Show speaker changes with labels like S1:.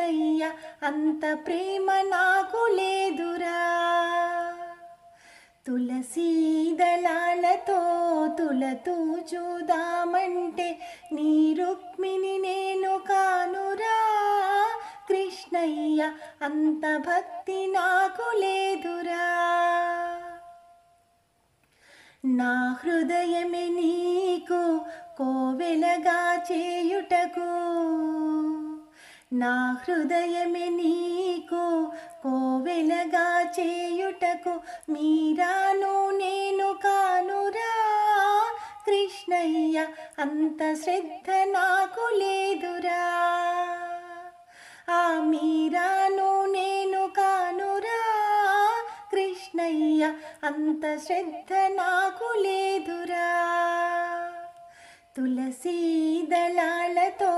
S1: కృష్ణయ్య అంత ప్రేమ నాకు లేదురా. తులసీ దళాలతో తులతూ చూదామంటే నీ రుక్మిణి నేను కానురా. కృష్ణయ్య అంత భక్తి నాకు లేదురా. నా హృదయమే నీకు కోవెలగా చేయుటకు, నా హృదయమే నీకు కోవెలగా చేయుటకు మీరాను నేను కానురా. కృష్ణయ్య అంత శ్రద్ధ నాకు లేదురా. ఆ మీరాను నేను కానురా. కృష్ణయ్య అంత శ్రద్ధ నాకు లేదురా. తులసీ దళాలతో